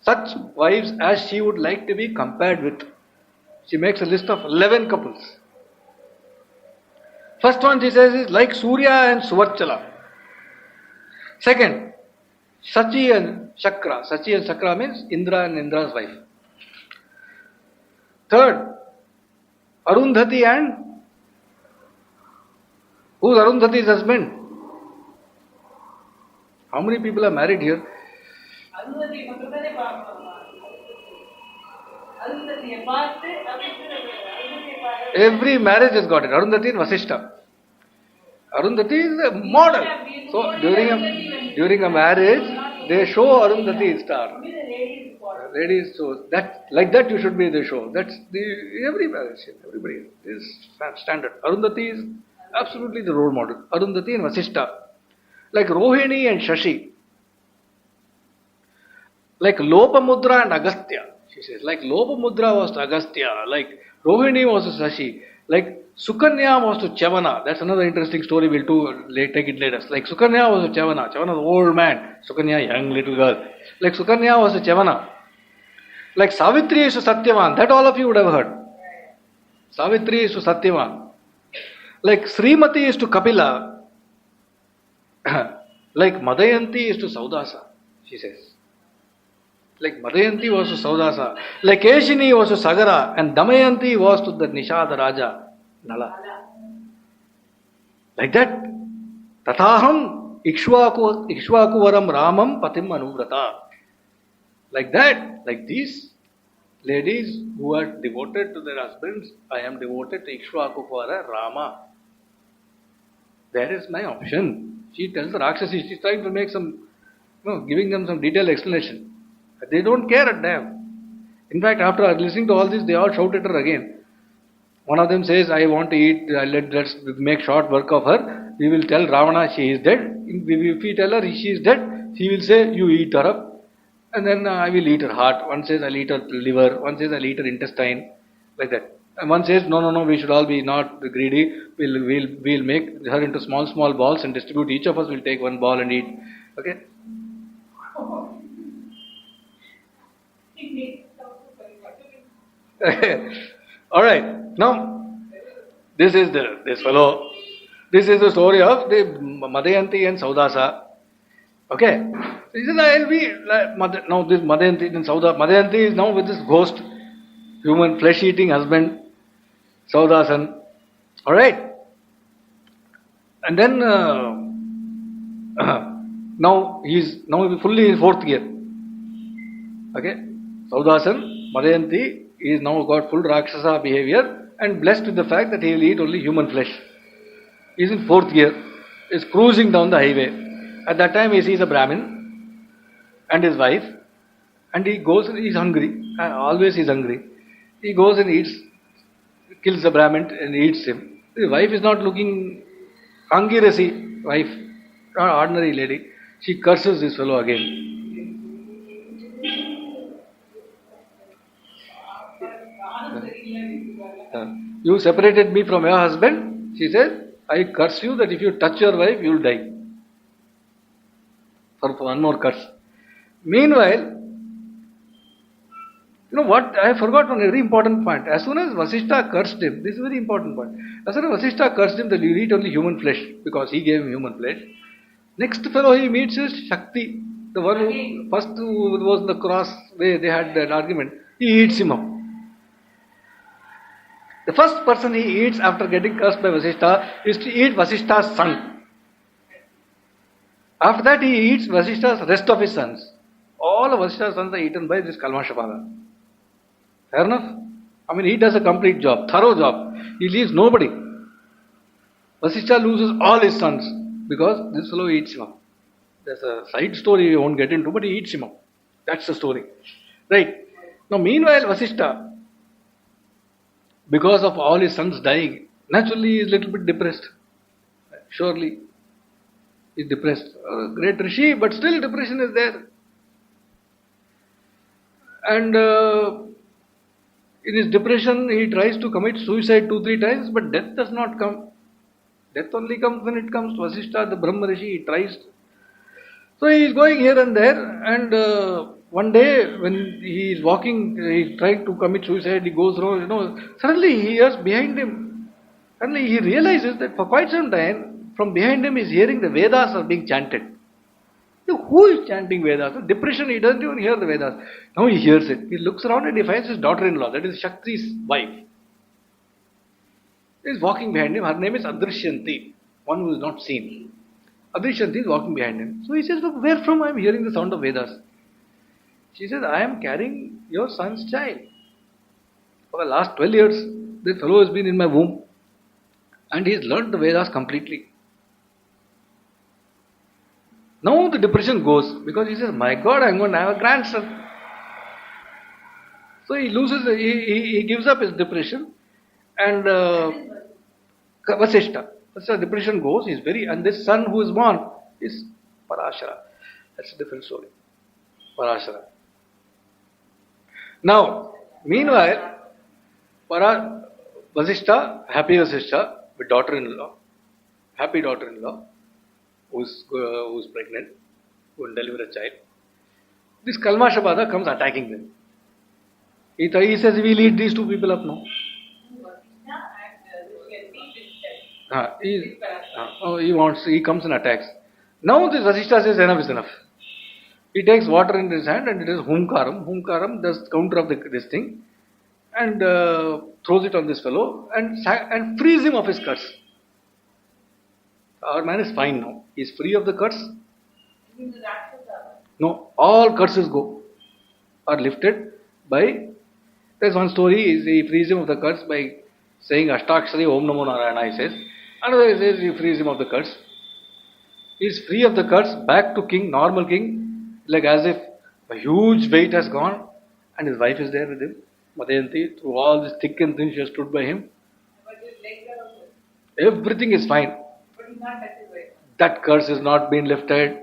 such wives as she would like to be compared with. She makes a list of 11 couples. First one she says is like Surya and Suvarchala. Second, Sachi and Shakra. Sachi and Shakra means Indra and Indra's wife. Third, Arundhati and who's Arundhati's husband? How many people are married here? Every marriage has got it. Arundhati and Vasishta. Arundhati is a model. So during a marriage, they show Arundhati star. Ladies, so like that you should be the show. That's every marriage, everybody is standard. Arundhati is absolutely the role model. Arundhati and Vasishta. Like Rohini and Shashi. Like Lopamudra and Agastya. She says, like Lopamudra was to Agastya, like Rohini was to Sashi, like Sukanya was to Chavana. That's another interesting story. We'll take it later. Like Sukanya was to Chavana. Chavana was an old man. Sukanya, young little girl. Like Sukanya was to Chavana. Like Savitri is to Satyavan. That all of you would have heard. Savitri is to Satyavan. Like Srimati is to Kapila. Like Madayanti is to Saudasa, she says. Like Madayanti was to Saudasa. Like Keshini was to Sagara. And Damayanti was to the Nishada Raja, Nala. Like that. Tathaham Ikshvakuvaram Ramam Patim Anuvrata. Like that. Like these ladies who are devoted to their husbands, I am devoted to Ikshvakuvara Rama. That is my option. She tells the Rakshasi, she's trying to make giving them some detailed explanation. They don't care a damn. In fact, after listening to all this, they all shout at her again. One of them says, I want to eat, let's make short work of her. We will tell Ravana she is dead. If we tell her she is dead, she will say, you eat her up. And then I will eat her heart. One says, I'll eat her liver. One says, I'll eat her intestine. Like that. And one says, no, we should all be not greedy. We'll make her into small balls and distribute. Each of us will take one ball and eat. Okay? Alright. Now, this is this fellow. This is the story of the Madayanti and Saudasa. Okay? He says, I'll be now this Madayanti and Saudasa. Madayanti is now with this ghost, human flesh-eating husband, Saudasan. Alright? And then now he's fully in fourth gear. Okay? Saudasan, Madayanti is now got full Rakshasa behavior and blessed with the fact that he will eat only human flesh. He is in fourth gear, is cruising down the highway. At that time he sees a Brahmin and his wife, and he goes and he's hungry. Always he's hungry. He goes and eats, kills the Brahmin and eats him. The wife is not looking Angirasi wife, not ordinary lady. She curses this fellow again. You separated me from your husband, she said. I curse you that if you touch your wife, you will die. For one more curse. Meanwhile, you know what? I forgot one very important point. As soon as Vasishtha cursed him, this is a very important point. As soon as Vasishtha cursed him that you eat only human flesh, because he gave him human flesh, next fellow he meets is Shakti, the one who first was in the cross way, they had an argument. He eats him up. The first person he eats after getting cursed by Vasishtha is to eat Vasishtha's son. After that he eats Vasishtha's rest of his sons. All of Vasishtha's sons are eaten by this Kalmashapada. Fair enough? I mean, he does a complete job, thorough job. He leaves nobody. Vasishtha loses all his sons because this fellow eats him up. There's a side story we won't get into, but he eats him up. That's the story. Right. Now, meanwhile, Vasishtha, because of all his sons dying, naturally he is a little bit depressed. Surely he is depressed. Great Rishi, but still depression is there. And in his depression, he tries to commit suicide 2-3 times, but death does not come. Death only comes when it comes to Vasishtha, the Brahma Rishi. He tries. So he is going here and there, and one day when he is walking, he is trying to commit suicide, he goes wrong, suddenly he hears behind him. Suddenly he realizes that for quite some time, from behind him he is hearing the Vedas are being chanted. Who is chanting Vedas? Depression, he doesn't even hear the Vedas. Now he hears it. He looks around and he finds his daughter-in-law, that is Shakti's wife. He is walking behind him. Her name is Adrishyanti, one who is not seen. Adrishyanti is walking behind him. So he says, look, where from I am hearing the sound of Vedas? She says, I am carrying your son's child. For the last 12 years, this fellow has been in my womb. And he has learnt the Vedas completely. Now the depression goes, because he says, my God, I am going to have a grandson. So he he gives up his depression, and Vasishtha, depression goes, and this son who is born is Parashara. That's a different story. Parashara. Now, meanwhile, Vasishtha, happy Vasishtha, with daughter-in-law, happy daughter-in-law, who's pregnant, who will deliver a child. This Kalmashabada comes attacking them. He says, we'll eat these two people up now. He comes and attacks. Now this Vasishtha says, enough is enough. He takes water in his hand and it is Humkaram. Humkaram does counter of this thing and throws it on this fellow and frees him of his curse. Our man is fine now. He is free of the curse. No, all curses are lifted by. There's one story, he frees him of the curse by saying Ashtakshari Om Namo Narayana, he says. Another he says he frees him of the curse. He is free of the curse, back to king, normal king, like as if a huge weight has gone and his wife is there with him. Madayanti, through all this thick and thin, she has stood by him. Everything is fine. That curse has not been lifted.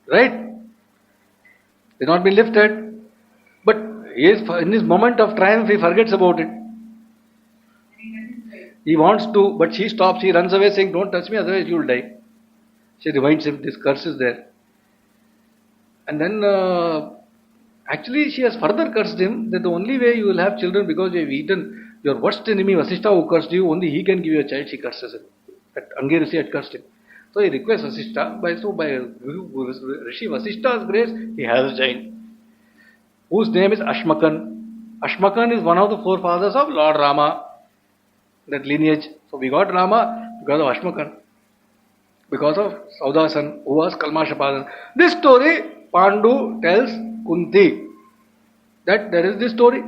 Right? It's not been lifted. But in his moment of triumph, he forgets about it. He wants to, but she stops. He runs away saying, don't touch me, otherwise you will die. She reminds him, this curse is there. And then, actually, she has further cursed him that the only way you will have children because you have eaten your worst enemy, Vasishtha, who cursed you, only he can give you a child. She curses him. That Angirisi had cursed him. So he requests Vasishtha, by Rishi Vasishtha's grace, he has a child, whose name is Ashmakan. Ashmakan is one of the forefathers of Lord Rama, that lineage. So we got Rama because of Ashmakan, because of Saudasan, who was Kalmashapadan. This story, Pandu tells Kunti, that there is this story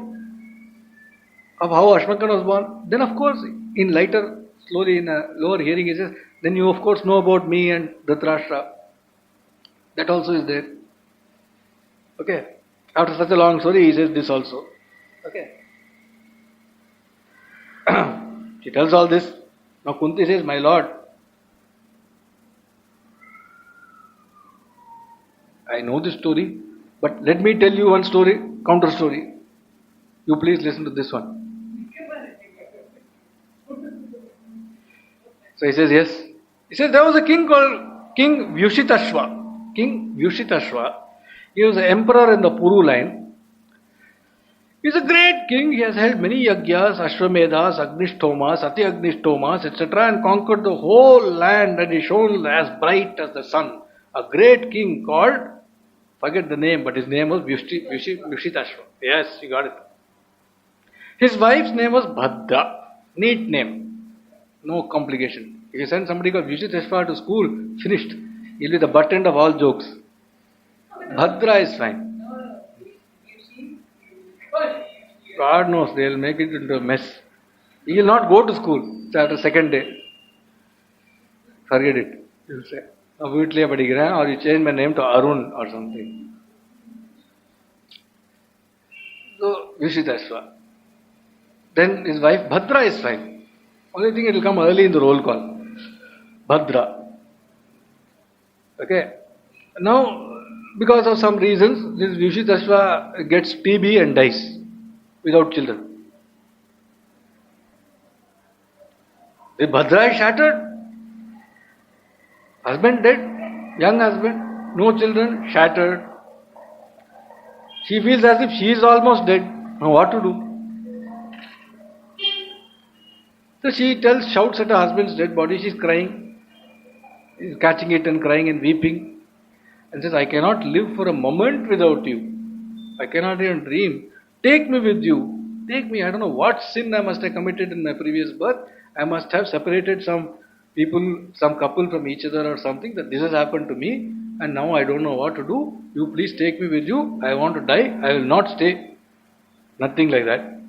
of how Ashmakan was born. Then of course, in later, slowly in a lower hearing, he says, then you of course know about me and Dhritarashtra. That also is there. Okay. After such a long story, he says this also. Okay. She tells all this. Now Kunti says, my lord, I know this story, but let me tell you one story, counter story. You please listen to this one. So he says, yes. He says, there was a king called King Vyushitashva. King Vyushitashva. He was the emperor in the Puru line. He is a great king. He has held many yagyas, Ashwamedas, Agnishtomas, Ati-Agnishtomas, etc. and conquered the whole land and is shown as bright as the sun. A great king called, forget the name, but his name was Vyushitashva. Yes, you got it. His wife's name was Bhadra. Neat name. No complication. If you send somebody called Vyushitashva to school, finished. He'll be the butt end of all jokes. Bhadra is fine. God knows, they'll make it into a mess. He will not go to school after second day. Forget it. He'll say, or you change my name to Arun or something. So, Vyushitashva. Then his wife Bhadra is fine. Only thing, it will come early in the roll call. Bhadra. Okay. Now, because of some reasons, this Vyushitashva gets TB and dies without children. The Bhadra is shattered. Husband dead, young husband, no children, shattered. She feels as if she is almost dead. Now what to do? So she shouts at her husband's dead body. She's crying. She's catching it and crying and weeping. And says, I cannot live for a moment without you. I cannot even dream. Take me with you. Take me. I don't know what sin I must have committed in my previous birth. I must have separated some people, some couple from each other or something, that this has happened to me and now I don't know what to do. You please take me with you. I want to die. I will not stay. Nothing like that.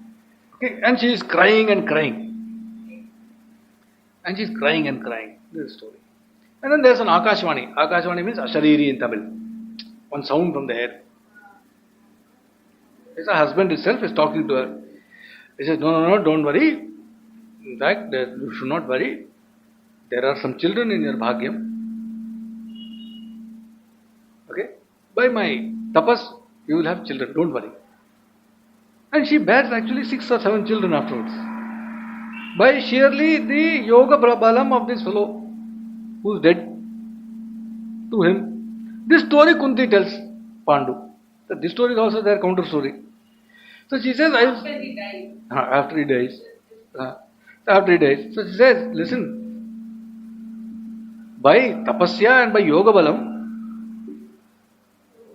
Okay. And she is crying and crying. And she is crying and crying. This is the story. And then there's an Akashvani. Akashvani means Ashariri in Tamil. One sound from the air. His husband itself is talking to her. He says, no, don't worry. In fact, you should not worry. There are some children in your Bhagyam. by my tapas, you will have children, don't worry. And she bears actually 6 or 7 children afterwards. By sheerly the yoga balam of this fellow who's dead to him. This story Kunti tells Pandu. So this story is also their counter story. So she says, After he died. After he dies. After he dies. So she says, listen, by tapasya and by yoga balam,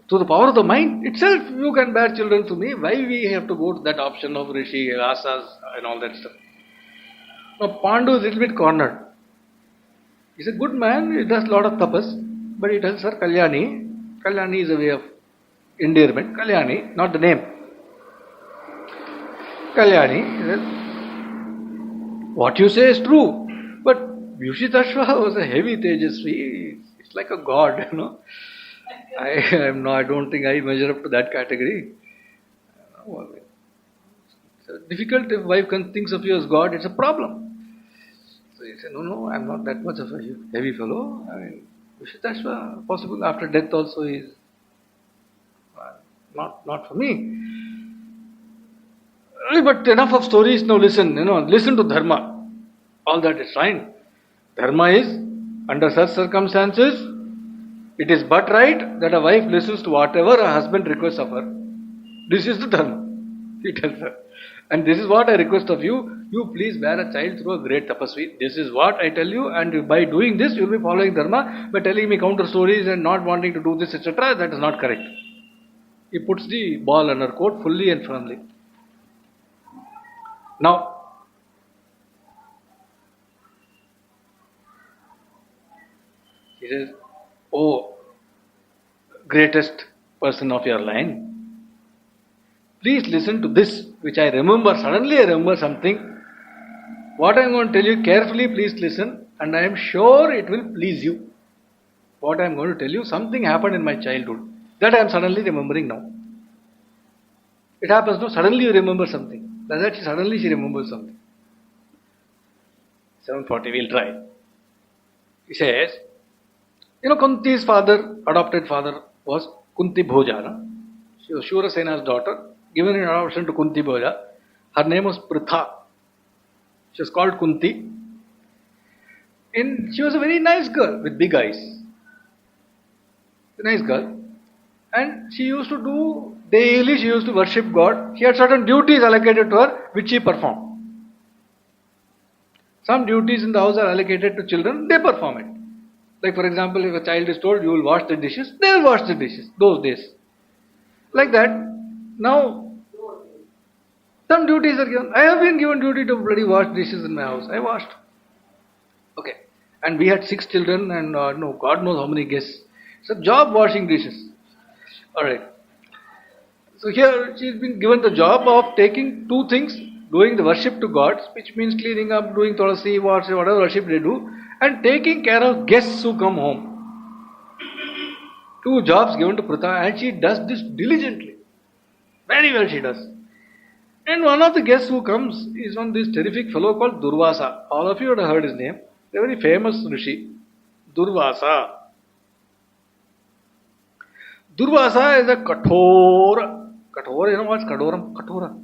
through the power of the mind itself, you can bear children to me. Why we have to go to that option of Rishi, Asas and all that stuff? Now Pandu is a little bit cornered. He's a good man, he does a lot of tapas, but he tells her Kalyani. Kalyani is a way of endearment. Kalyani, not the name. Kalyani, he says, what you say is true, but Vyushitashva was a heavy Tejasvi. It's like a god, you know. I don't think I measure up to that category. It's difficult if wife thinks of you as God, it's a problem. So he said, no, I'm not that much of a heavy fellow. I mean, Vyushitashva, possible after death also is not for me. But enough of stories, now listen to Dharma. All that is fine. Dharma is, under such circumstances, it is but right that a wife listens to whatever a husband requests of her. This is the Dharma, he tells her. And this is what I request of you. You please bear a child through a great tapasvi. This is what I tell you, and by doing this, you will be following Dharma. By telling me counter stories and not wanting to do this, etc., that is not correct. He puts the ball under court fully and firmly. Now, he says, oh, greatest person of your line, please listen to this, which I remember. Suddenly I remember something. What I am going to tell you carefully, please listen, and I am sure it will please you. What I am going to tell you, something happened in my childhood that I am suddenly remembering now. It happens, no? Suddenly you remember something. That suddenly she remembers something. 7:40, we'll try. He says, Kunti's adopted father was Kunti Bhoja. No? She was Shurasena's daughter, given in adoption to Kunti Bhoja. Her name was Pritha. She was called Kunti. And she was a very nice girl with big eyes. A nice girl. And she used to worship God. She had certain duties allocated to her, which she performed. Some duties in the house are allocated to children, they perform it. Like for example, if a child is told, you will wash the dishes, they will wash the dishes, those days. Like that. Now, some duties are given. I have been given duty to bloody wash dishes in my house. I washed. Okay. And we had 6 children and God knows how many guests. It's a job washing dishes. Alright. So here she's been given the job of taking 2 things, doing the worship to God, which means cleaning up, doing tulasi, whatever worship they do, and taking care of guests who come home. 2 jobs given to Pritha, and she does this diligently. Very well she does. And one of the guests who comes is one this terrific fellow called Durvasa. All of you would have heard his name. A very famous rishi. Durvasa. Durvasa is a Kathora. Kathora, you know what's Kadoram? Kathora.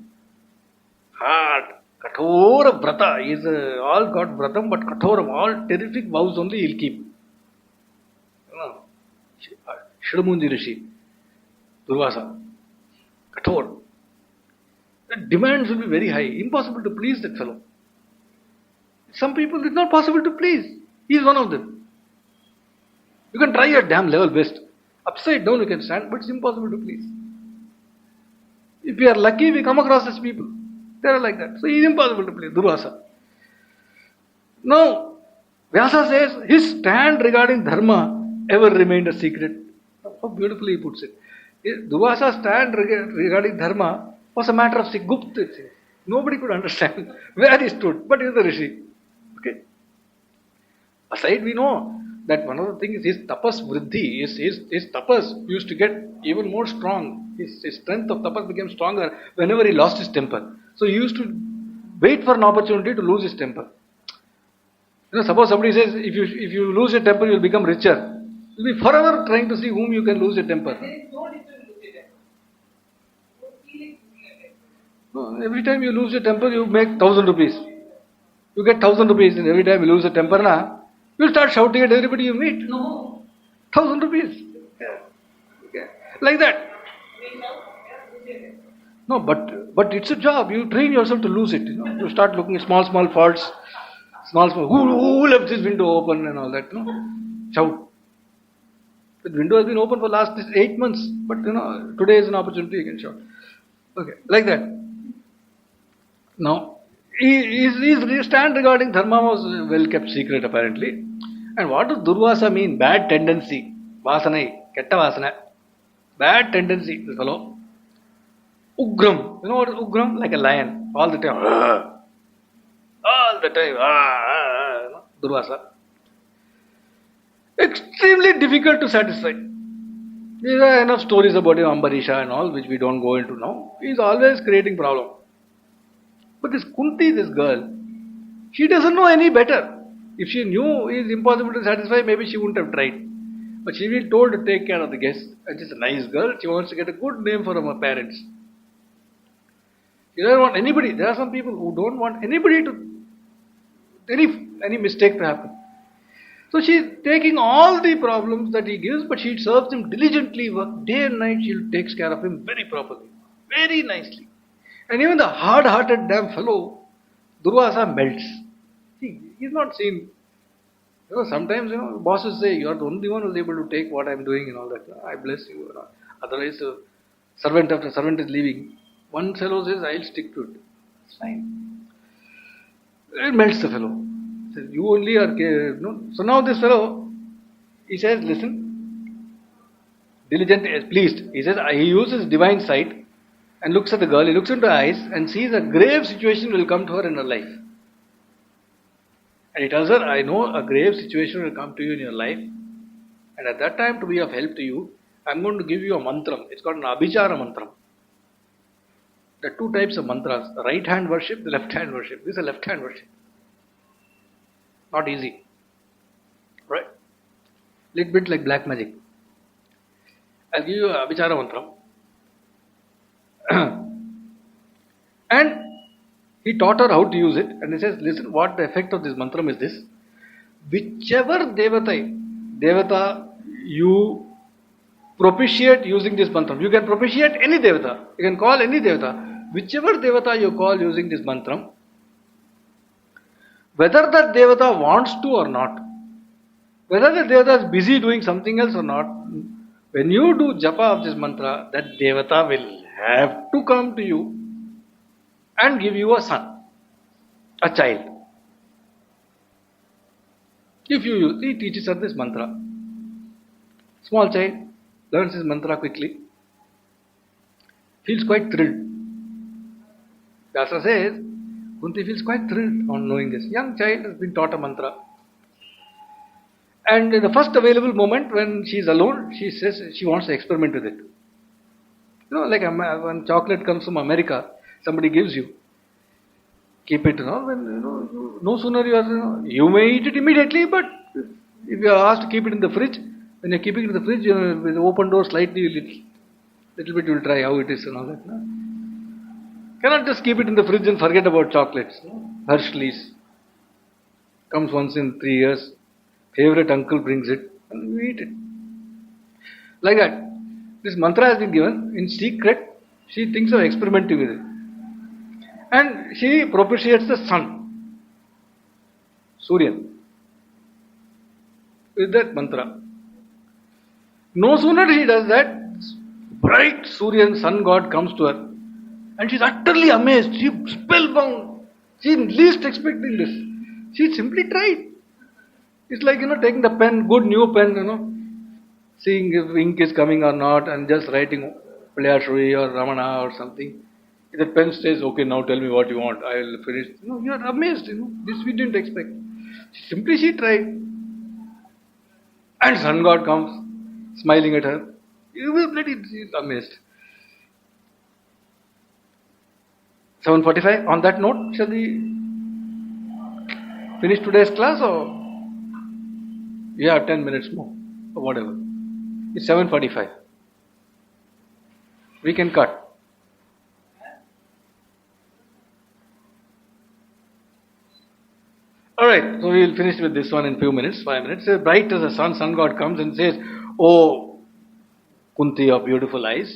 Hard. Kathora Vrata. He is all got Vratam, but Kathoram, all terrific vows only he'll keep. Shidamunji Rishi. Durvasa. Kathor. The demands will be very high. Impossible to please that fellow. Some people it's not possible to please. He is one of them. You can try your damn level best. Upside down you can stand, but it's impossible to please. If we are lucky, we come across such people. They are like that. So he is impossible to please. Durvasa. Now, Vyasa says his stand regarding dharma ever remained a secret. How beautifully he puts it. Durvasa's stand regarding dharma was a matter of Gupta. Nobody could understand where he stood, but he is the Rishi. Okay. Aside, we know that one of the things is his tapas vriddhi, his tapas used to get even more strong. His strength of tapas became stronger whenever he lost his temper. So he used to wait for an opportunity to lose his temper. Suppose somebody says, if you lose your temper, you will become richer. You'll be forever trying to see whom you can lose your temper. There is no difference with it. No feeling losing a temper. No, every time you lose your temper, you make 1,000 rupees. You get 1,000 rupees, and every time you lose your temper, you'll start shouting at everybody you meet. No. 1,000 rupees. Yeah. Okay. Like that. We love losing a temper. No, but it's a job. You train yourself to lose it. You start looking at small faults, small. Who left this window open and all that? Shout. The window has been open for last 8 months, but today is an opportunity you can shout. Okay, like that. Now, his stand regarding dharma was well kept secret apparently. And what does Durvasa mean? Bad tendency. Vasanai. Ketta vasana. Bad tendency. This fellow. Ugram. You know what is Ugram? Like a lion. All the time. All the time. Durvasa. Extremely difficult to satisfy. There are enough stories about him, Ambarisha and all, which we don't go into now. He is always creating problem. But this Kunti, this girl, she doesn't know any better. If she knew it is impossible to satisfy, maybe she wouldn't have tried. But she will told to take care of the guests. And she's a nice girl. She wants to get a good name for her parents. She doesn't want anybody. There are some people who don't want anybody to any mistake to happen. So she is taking all the problems that he gives, but she serves him diligently, work day and night. She takes care of him very properly, very nicely. And even the hard-hearted damn fellow, Durvasa melts. He is not seen. Sometimes bosses say, you are the only one who is able to take what I am doing and all that. I bless you. Otherwise, servant after servant is leaving. One fellow says, I'll stick to it. It's fine. It melts the fellow. Says, you only are. So now this fellow, he says, listen, diligent is pleased. He says, he uses divine sight and looks at the girl. He looks into her eyes and sees a grave situation will come to her in her life. And he tells her, I know a grave situation will come to you in your life. And at that time, to be of help to you, I'm going to give you a mantram. It's called an Abhichara mantram. There are two types of mantras. The right hand worship, the left hand worship. This is a left hand worship. Not easy. Right? Little bit like black magic. I'll give you a Abhichara mantram. And he taught her how to use it, and he says, listen, what the effect of this mantram is this. Whichever devata you propitiate using this mantram, you can propitiate any devata, you can call any devata, whichever devata you call using this mantram, whether that devata wants to or not, whether the devata is busy doing something else or not, when you do japa of this mantra, that devata will have to come to you and give you a son, a child. If you use, he teaches her this mantra. Small child learns this mantra quickly, feels quite thrilled. Vyasa says, Kunti feels quite thrilled on knowing this. Young child has been taught a mantra. And in the first available moment when she is alone, she says she wants to experiment with it. Like when chocolate comes from America, somebody gives you, keep it, when, no sooner you may eat it immediately, but if you are asked to keep it in the fridge, when you are keeping it in the fridge, with the open door slightly, little bit you will try how it is and all that. Cannot just keep it in the fridge and forget about chocolates. Hershey's comes once in 3 years, favorite uncle brings it, and you eat it. Like that. This mantra has been given in secret. She thinks of experimenting with it. And she propitiates the sun, Suryan, with that mantra. No sooner she does that, bright Suryan, sun god comes to her. And she's utterly amazed. She spellbound. She least expecting this. She simply tried. It's like, taking the pen, good new pen, seeing if ink is coming or not, and just writing Playashri or Ramana or something. If the pen says, okay, now tell me what you want, I will finish. You are amazed, this we didn't expect. Simply she tried. And sun god comes, smiling at her. You will bloody, she's amazed. 7:45. On that note, shall we finish today's class or? Yeah, 10 minutes more. or whatever. It's 7:45. We can cut. Alright, so we will finish with this one in few minutes, 5 minutes. Bright as the sun, sun god comes and says, "Oh, Kunti of beautiful eyes."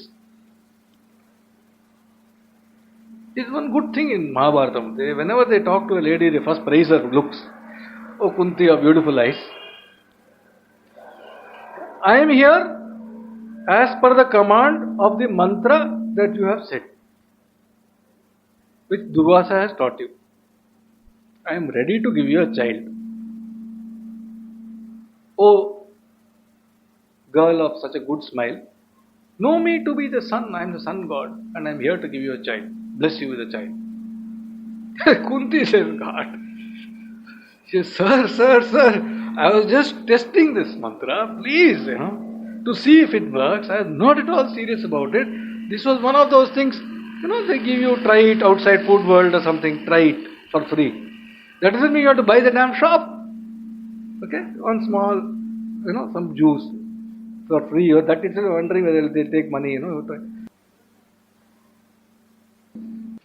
There's one good thing in Mahabharatam. Whenever they talk to a lady, they first praise her looks. "Oh, Kunti of beautiful eyes. I am here as per the command of the mantra that you have said, which Durvasa has taught you. I am ready to give you a child. Oh, girl of such a good smile, know me to be the sun. I am the sun god, and I am here to give you a child. Bless you with a child." Kunti says, "God." She says, Sir, I was just testing this mantra, please, to see if it works. I am not at all serious about it. This was one of those things, they give you, try it outside Food World or something, try it for free. That doesn't mean you have to buy the damn shop. Okay? One small, some juice for free. That itself, wondering whether they take money,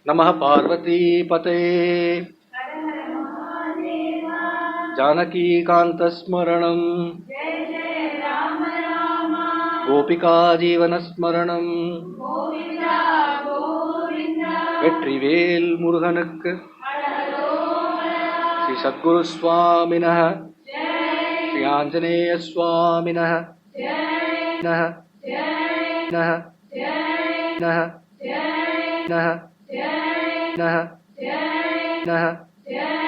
Namaha Parvati Pate Janaki Kanta Smaranam Gopika Jivana Smaranam Vetrivel Muruganak Sri Sadguru Swaminah Sri Anjaneya Swaminah Nah Nah Nah Nah Nah Nah